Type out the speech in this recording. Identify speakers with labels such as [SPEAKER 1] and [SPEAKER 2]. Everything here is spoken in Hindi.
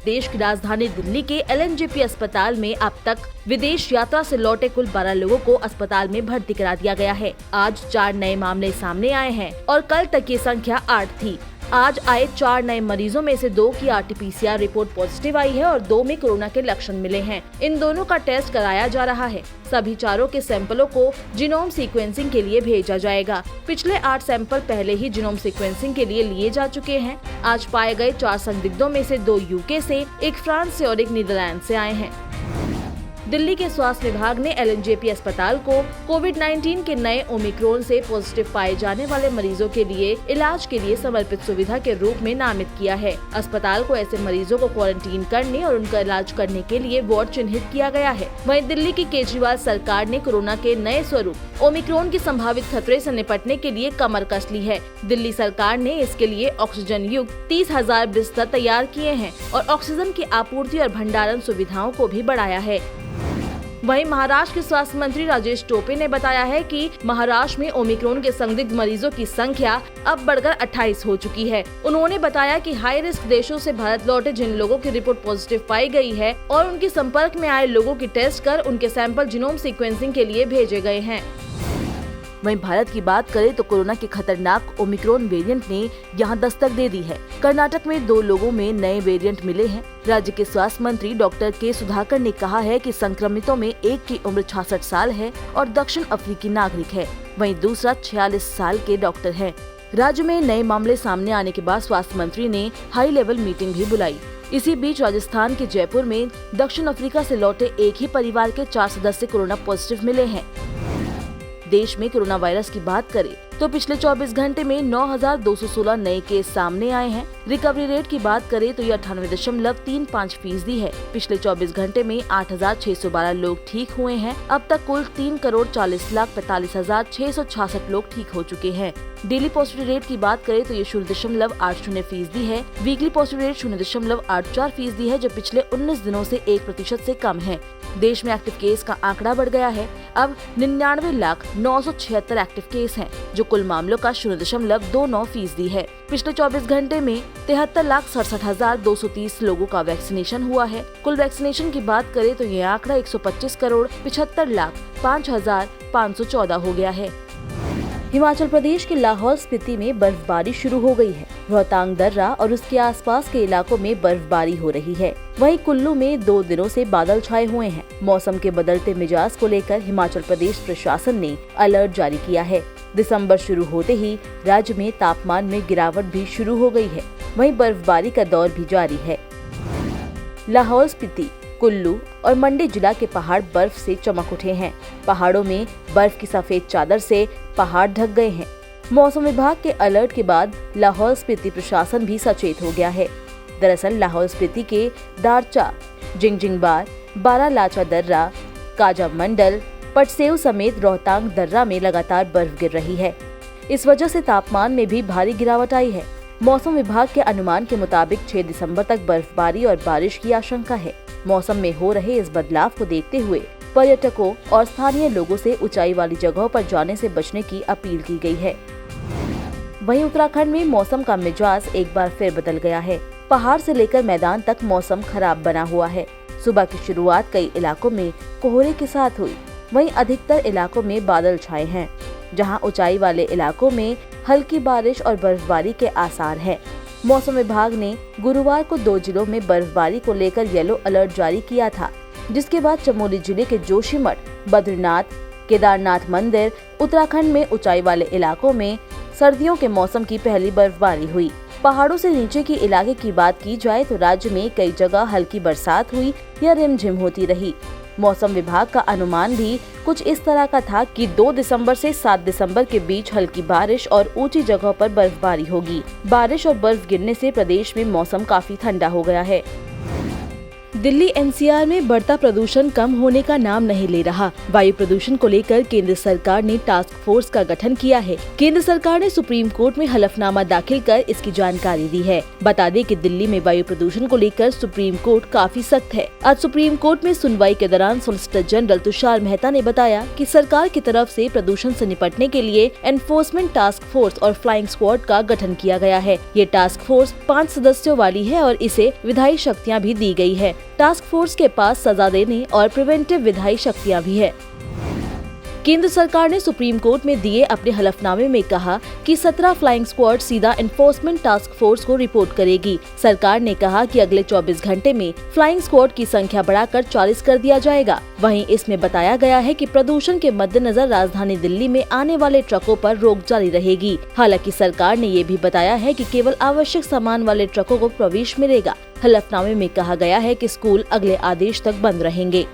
[SPEAKER 1] देश की राजधानी दिल्ली के LNJP अस्पताल में अब तक विदेश यात्रा से लौटे कुल 12 लोगों को अस्पताल में भर्ती करा दिया गया है। आज 4 नए मामले सामने आए हैं और कल तक ये संख्या 8 थी। आज आए 4 नए मरीजों में से 2 की RT-PCR रिपोर्ट पॉजिटिव आई है और 2 में कोरोना के लक्षण मिले हैं। इन दोनों का टेस्ट कराया जा रहा है। सभी चारों के सैंपलों को जीनोम सीक्वेंसिंग के लिए भेजा जाएगा। पिछले 8 सैंपल पहले ही जीनोम सीक्वेंसिंग के लिए लिए जा चुके हैं। आज पाए गए 4 संदिग्धों में से 2 UK से, 1 फ्रांस से और 1 नीदरलैंड से आए हैं। दिल्ली के स्वास्थ्य विभाग ने LNJP अस्पताल को कोविड-19 के नए ओमिक्रॉन से पॉजिटिव पाए जाने वाले मरीजों के लिए इलाज के लिए समर्पित सुविधा के रूप में नामित किया है। अस्पताल को ऐसे मरीजों को क्वारंटीन करने और उनका इलाज करने के लिए वार्ड चिन्हित किया गया है। वहीं दिल्ली की केजरीवाल सरकार ने कोरोना के नए स्वरूप ओमिक्रॉन की संभावित खतरे से निपटने के लिए कमर कस ली है। दिल्ली सरकार ने इसके लिए ऑक्सीजन युक्त 30,000 बिस्तर तैयार किए हैं और ऑक्सीजन की आपूर्ति और भंडारण सुविधाओं को भी बढ़ाया है। वहीं महाराष्ट्र के स्वास्थ्य मंत्री राजेश टोपे ने बताया है कि महाराष्ट्र में ओमिक्रॉन के संदिग्ध मरीजों की संख्या अब बढ़कर 28 हो चुकी है। उन्होंने बताया कि हाई रिस्क देशों से भारत लौटे जिन लोगों की रिपोर्ट पॉजिटिव पाई गई है और उनके संपर्क में आए लोगों की टेस्ट कर उनके सैंपल जीनोम सीक्वेंसिंग के लिए भेजे गए हैं। वहीं भारत की बात करें तो कोरोना के खतरनाक ओमिक्रॉन वेरिएंट ने यहां दस्तक दे दी है। कर्नाटक में 2 लोगों में नए वेरिएंट मिले हैं। राज्य के स्वास्थ्य मंत्री डॉक्टर के सुधाकर ने कहा है कि संक्रमितों में एक की उम्र 66 साल है और दक्षिण अफ्रीकी नागरिक है, वहीं दूसरा 46 साल के डॉक्टर है। राज्य में नए मामले सामने आने के बाद स्वास्थ्य मंत्री ने हाई लेवल मीटिंग भी बुलाई। इसी बीच राजस्थान के जयपुर में दक्षिण अफ्रीका से लौटे एक ही परिवार के 4 सदस्य कोरोना पॉजिटिव मिले हैं। देश में कोरोना वायरस की बात करें तो पिछले 24 घंटे में 9,216 नए केस सामने आए हैं। रिकवरी रेट की बात करें तो ये 98.35% है। पिछले 24 घंटे में 8,612 लोग ठीक हुए हैं। अब तक कुल 3,40,45,666 लोग ठीक हो चुके हैं। डेली पॉजिटिविटी रेट की बात करें तो ये 0.80% है। वीकली पॉजिटिविटी रेट 0.84% है, जो पिछले 19 दिनों से 1% से कम है। देश में एक्टिव केस का आंकड़ा बढ़ गया है। अब 99,976 एक्टिव केस हैं, जो कुल मामलों का 0.29% है। पिछले 24 घंटे में 73,67,230 लोगों का वैक्सीनेशन हुआ है। कुल वैक्सीनेशन की बात करें तो ये आंकड़ा 125,75,05,514 हो गया है। हिमाचल प्रदेश के लाहौल स्पीति में बर्फबारी शुरू हो गई है। रोहतांग दर्रा और उसके आसपास के इलाकों में बर्फबारी हो रही है। वहीं कुल्लू में 2 दिनों से बादल छाए हुए हैं। मौसम के बदलते मिजाज को लेकर हिमाचल प्रदेश प्रशासन ने अलर्ट जारी किया है। दिसंबर शुरू होते ही राज्य में तापमान में गिरावट भी शुरू हो गई है। वहीं बर्फबारी का दौर भी जारी है। लाहौल स्पीति, कुल्लू और मंडी जिला के पहाड़ बर्फ से चमक उठे हैं। पहाड़ों में बर्फ की सफेद चादर से पहाड़ ढक गए हैं। मौसम विभाग के अलर्ट के बाद लाहौल स्पीति प्रशासन भी सचेत हो गया है। दरअसल लाहौल स्पीति के दारचा, जिंगजिंगबार, बारालाचा दर्रा, काजा मंडल, पटसेऊ समेत रोहतांग दर्रा में लगातार बर्फ गिर रही है। इस वजह से तापमान में भी भारी गिरावट आई है। मौसम विभाग के अनुमान के मुताबिक 6 दिसंबर तक बर्फबारी और बारिश की आशंका है। मौसम में हो रहे इस बदलाव को देखते हुए पर्यटकों और स्थानीय लोगों से ऊंचाई वाली जगहों पर जाने से बचने की अपील की गई है। वहीं उत्तराखंड में मौसम का मिजाज एक बार फिर बदल गया है। पहाड़ से लेकर मैदान तक मौसम खराब बना हुआ है। सुबह की शुरुआत कई इलाकों में कोहरे के साथ हुई। वहीं अधिकतर इलाकों में बादल छाए हैं, जहां ऊंचाई वाले इलाकों में हल्की बारिश और बर्फबारी के आसार हैं। मौसम विभाग ने गुरुवार को 2 जिलों में बर्फबारी को लेकर येलो अलर्ट जारी किया था, जिसके बाद चमोली जिले के जोशीमठ, बद्रीनाथ, केदारनाथ मंदिर, उत्तराखंड में ऊंचाई वाले इलाकों में सर्दियों के मौसम की पहली बर्फबारी हुई। पहाड़ों से नीचे के इलाके की बात की जाए तो राज्य में कई जगह हल्की बरसात हुई या रिमझिम होती रही। मौसम विभाग का अनुमान भी कुछ इस तरह का था कि 2 दिसंबर से 7 दिसंबर के बीच हल्की बारिश और ऊंची जगहों पर बर्फबारी होगी। बारिश और बर्फ गिरने से प्रदेश में मौसम काफी ठंडा हो गया है। दिल्ली एनसीआर में बढ़ता प्रदूषण कम होने का नाम नहीं ले रहा। वायु प्रदूषण को लेकर केंद्र सरकार ने टास्क फोर्स का गठन किया है। केंद्र सरकार ने सुप्रीम कोर्ट में हलफनामा दाखिल कर इसकी जानकारी दी है। बता दें कि दिल्ली में वायु प्रदूषण को लेकर सुप्रीम कोर्ट काफी सख्त है। आज सुप्रीम कोर्ट में सुनवाई के दौरान सोलिसिटर जनरल तुषार मेहता ने बताया कि सरकार की तरफ से प्रदूषण से निपटने के लिए एनफोर्समेंट टास्क फोर्स और फ्लाइंग स्क्वाड का गठन किया गया है। ये टास्क फोर्स 5 सदस्यों वाली है और इसे विधायी शक्तियाँ भी दी गई है। टास्क फोर्स के पास सजा देने और प्रिवेंटिव विधायी शक्तियाँ भी है। केंद्र सरकार ने सुप्रीम कोर्ट में दिए अपने हलफनामे में कहा कि 17 फ्लाइंग स्क्वाड सीधा एनफोर्समेंट टास्क फोर्स को रिपोर्ट करेगी। सरकार ने कहा कि अगले 24 घंटे में फ्लाइंग स्क्वाड की संख्या बढ़ाकर 40 कर दिया जाएगा। वहीं इसमें बताया गया है कि प्रदूषण के मद्देनजर राजधानी दिल्ली में आने वाले ट्रकों पर रोक जारी रहेगी। हालांकि सरकार ने ये भी बताया है कि केवल आवश्यक सामान वाले ट्रकों को प्रवेश मिलेगा। हलफनामे में कहा गया है कि स्कूल अगले आदेश तक बंद रहेंगे।